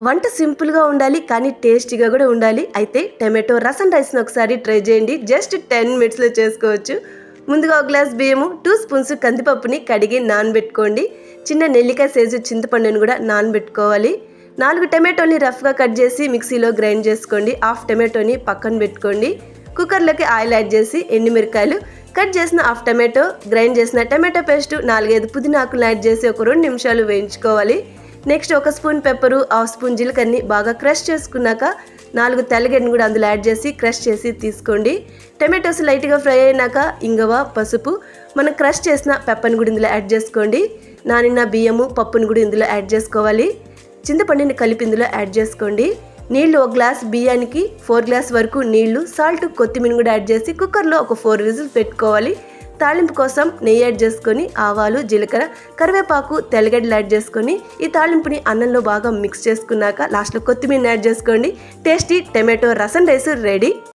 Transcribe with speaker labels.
Speaker 1: వంట సింపుల్‌గా ఉండాలి. కానీ టేస్టీగా గూడా ఉండాలి. అయితే టమాటో రసం రైస్‌ని ఒకసారి ట్రై చేయండి. జస్ట్ 10 మినిట్స్‌లో చేసుకోవచ్చు. ముందుగా ఒక గ్లాస్ బియ్యము, 2 స్పూన్స్ కందిపప్పుని కడిగి నానబెట్టుకోండి. చిన్న నెల్లికాయ సైజు చింతపండుని గూడా నానబెట్టుకోవాలి. 4 టమాటోని రఫ్‌గా కట్ చేసి మిక్సీలో గ్రైండ్ చేసుకోండి. హాఫ్ టమాటోని పక్కన పెట్టుకోండి. కుక్కర్‌లోకి ఆయిల్ యాడ్ చేసి ఎండుమిరకాయలు, కట్ చేసిన హాఫ్ టమాటో, గ్రైండ్ చేసిన టమాటో పేస్టు, 4, 5 పుదీనా ఆకులు యాడ్ చేసి ఒక 2 నిమిషాలు వేయించుకోవాలి. నెక్స్ట్ ఒక స్పూన్ పెప్పరు, హాఫ్ స్పూన్ జీలకర్రని బాగా క్రష్ చేసుకున్నాక 4 తెల్లగడ్డని కూడా అందులో యాడ్ చేసి క్రష్ చేసి తీసుకోండి. టమాటోస్ లైట్గా ఫ్రై అయినాక ఇంగువ, పసుపు, మనం క్రష్ చేసిన పెప్పర్ని కూడా ఇందులో యాడ్ చేసుకోండి. నానిన బియ్యము, పప్పుని కూడా ఇందులో యాడ్ చేసుకోవాలి. చింతపండుని కలిపి ఇందులో యాడ్ చేసుకోండి. నీళ్లు ఒక గ్లాస్ బియ్యానికి 4 గ్లాస్ వరకు నీళ్లు, సాల్ట్, కొత్తిమీర కూడా యాడ్ చేసి కుక్కర్లో ఒక 4 విజిల్స్ పెట్టుకోవాలి. తాలింపు కోసం నెయ్యి యాడ్ చేసుకొని ఆవాలు, జీలకర్ర, కరివేపాకు, తెల్లగడ్డలు యాడ్ చేసుకొని ఈ తాలింపుని అన్నంలో బాగా మిక్స్ చేసుకున్నాక లాస్ట్లో కొత్తిమీర యాడ్ చేసుకోండి. టేస్టీ టమాటో రసం రైస్ రెడీ.